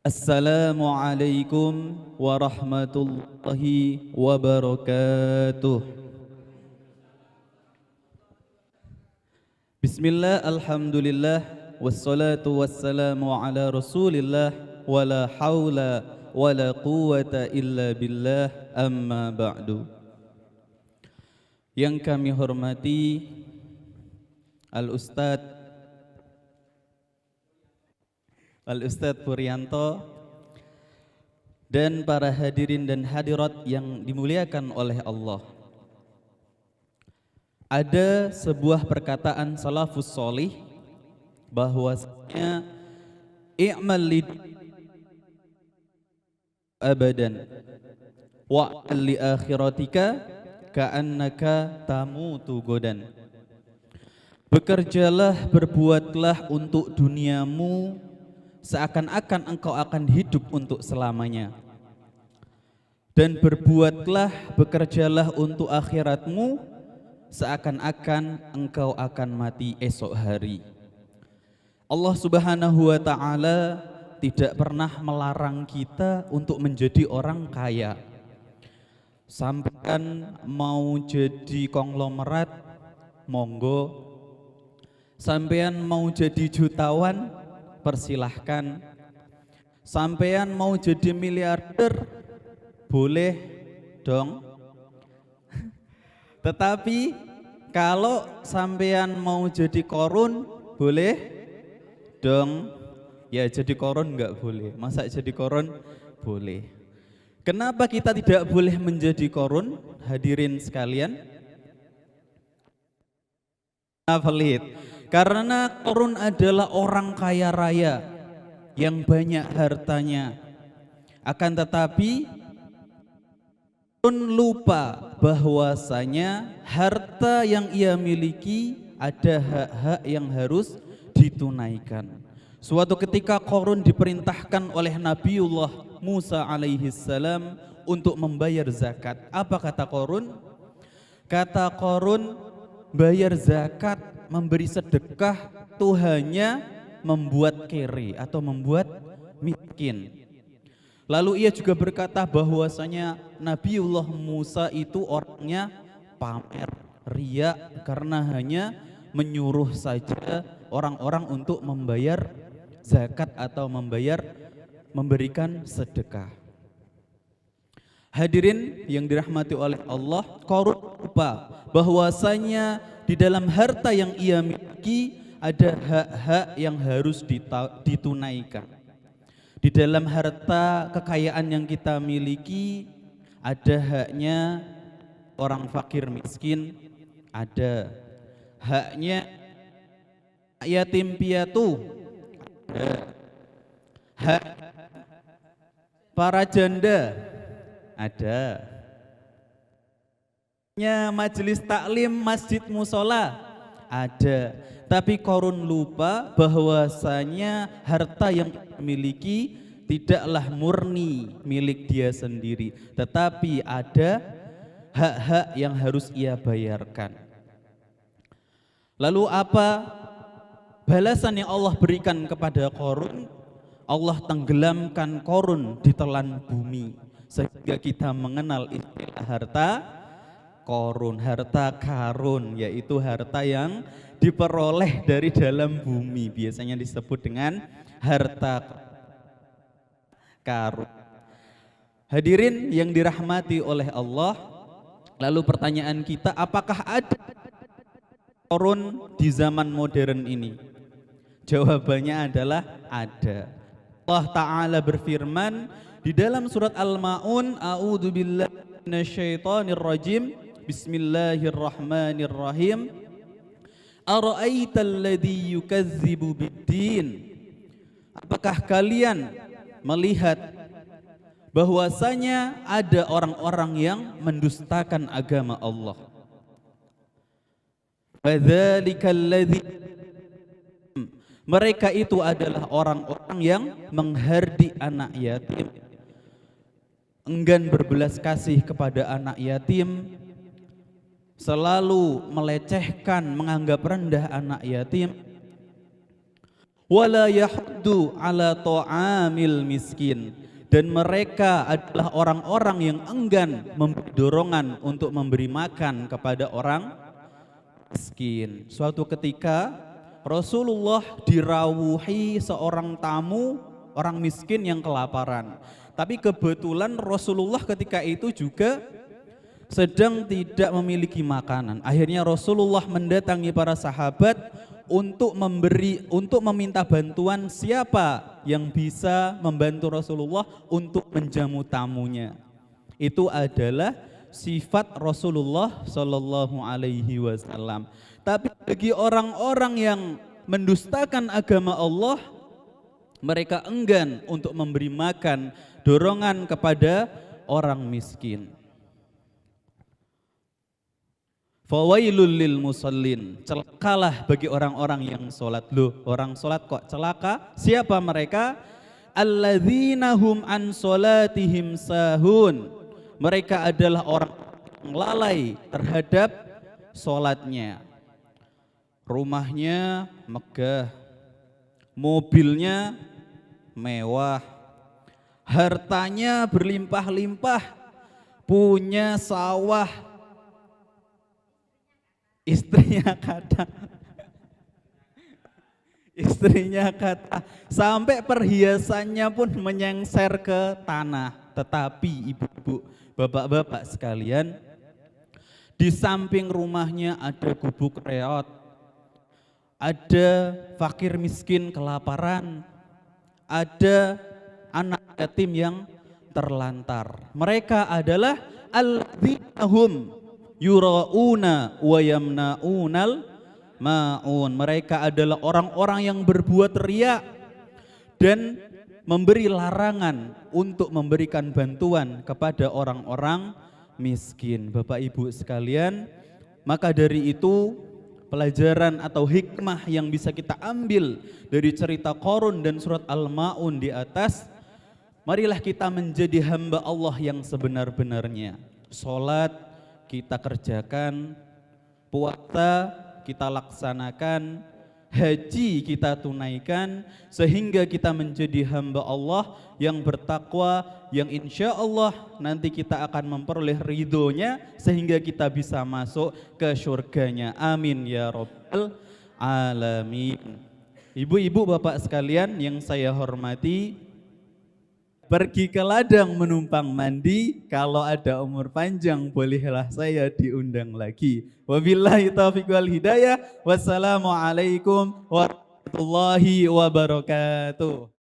Assalamualaikum warahmatullahi wabarakatuh. Bismillah, alhamdulillah, wassalatu wassalamu ala rasulillah, wala hawla wala quwata illa billah, amma ba'du. Yang kami hormati Al-Ustadz Puryanto dan para hadirin dan hadirat yang dimuliakan oleh Allah. Ada sebuah perkataan salafus solih bahwasanya i'mal lid abadan wa li akhiratika ka'annaka tamutu godan. Bekerjalah, berbuatlah untuk duniamu seakan-akan engkau akan hidup untuk selamanya. Dan berbuatlah, bekerjalah untuk akhiratmu seakan-akan engkau akan mati esok hari. Allah Subhanahu wa ta'ala tidak pernah melarang kita untuk menjadi orang kaya. Sampean mau jadi konglomerat, monggo. Sampean mau jadi jutawan, persilahkan. Sampean mau jadi miliarder, boleh dong. Tetapi kalau sampean mau jadi korun, boleh dong. Ya jadi korun enggak boleh. Masa jadi korun boleh. Kenapa kita tidak boleh menjadi korun, hadirin sekalian? Pelit. Karena korun adalah orang kaya raya yang banyak hartanya. Akan tetapi korun lupa bahwasanya harta yang ia miliki ada hak-hak yang harus ditunaikan. Suatu ketika korun diperintahkan oleh Nabiullah Musa alaihissalam untuk membayar zakat. Apa kata korun? Kata korun, bayar zakat, memberi sedekah itu hanya membuat kere atau membuat miskin. Lalu ia juga berkata bahwasanya Nabiullah Musa itu orangnya pamer, riya, karena hanya menyuruh saja orang-orang untuk membayar zakat atau memberikan sedekah. Hadirin yang dirahmati oleh Allah, korun lupa bahwasanya di dalam harta yang ia miliki ada hak-hak yang harus ditunaikan. Di dalam harta kekayaan yang kita miliki ada haknya orang fakir miskin, ada haknya yatim piatu, ada hak para janda, ada majelis taklim masjid musola, ada. Tapi korun lupa bahwasanya harta yang dimiliki tidaklah murni milik dia sendiri, tetapi ada hak-hak yang harus ia bayarkan. Lalu apa balasan yang Allah berikan kepada korun? Allah tenggelamkan korun di telan bumi sehingga kita mengenal istilah harta korun, harta karun, yaitu harta yang diperoleh dari dalam bumi, biasanya disebut dengan harta karun. Hadirin yang dirahmati oleh Allah, lalu pertanyaan kita, apakah ada korun di zaman modern ini? Jawabannya adalah ada. Allah Ta'ala berfirman di dalam surat Al-Ma'un, a'udzubillahi minasyaitonirrajim, bismillahirrahmanirrahim, ara'aital ladzi yukadzibu biddin. Apakah kalian melihat bahwasanya ada orang-orang yang mendustakan agama Allah? Fadzalikal ladzi, mereka itu adalah orang-orang yang menghardik anak yatim, enggan berbelas kasih kepada anak yatim, selalu melecehkan, menganggap rendah anak yatim. wala yahuddu ala ta'amil miskin, dan mereka adalah orang-orang yang enggan memberi dorongan untuk memberi makan kepada orang miskin. Suatu ketika Rasulullah dirawuhi seorang tamu orang miskin yang kelaparan. Tapi kebetulan Rasulullah ketika itu juga sedang tidak memiliki makanan. Akhirnya Rasulullah mendatangi para sahabat untuk meminta bantuan siapa yang bisa membantu Rasulullah untuk menjamu tamunya. Itu adalah sifat Rasulullah Shallallahu Alaihi Wasallam. Tapi bagi orang-orang yang mendustakan agama Allah, mereka enggan untuk memberi makan, dorongan kepada orang miskin. Fawailul lil musallin, celakalah bagi orang-orang yang sholat. Loh, orang sholat kok celaka? Siapa mereka? Alladzina hum an sholatihim sahun. Mereka adalah orang yang lalai terhadap sholatnya. Rumahnya megah, mobilnya mewah, hartanya berlimpah-limpah, punya sawah, istrinya kata, sampai perhiasannya pun menyengser ke tanah. Tetapi ibu-ibu, bapak-bapak sekalian, di samping rumahnya ada gubuk reot, ada fakir miskin kelaparan, ada anak yatim yang terlantar. Mereka adalah alladzina yura'una wa yamna'unal ma'un. Mereka adalah orang-orang yang berbuat riya dan memberi larangan untuk memberikan bantuan kepada orang-orang miskin. Bapak Ibu sekalian, maka dari itu pelajaran atau hikmah yang bisa kita ambil dari cerita Qarun dan surat Al-Ma'un di atas, marilah kita menjadi hamba Allah yang sebenar-benarnya. Salat kita kerjakan, puasa kita laksanakan, haji kita tunaikan, sehingga kita menjadi hamba Allah yang bertakwa, yang insya Allah nanti kita akan memperoleh ridhonya sehingga kita bisa masuk ke surganya. Amin ya rabbal alamin. Ibu-ibu, bapak sekalian yang saya hormati, pergi ke ladang menumpang mandi, kalau ada umur panjang bolehlah saya diundang lagi. Wabillahi taufiq wal hidayah. Wassalamualaikum warahmatullahi wabarakatuh.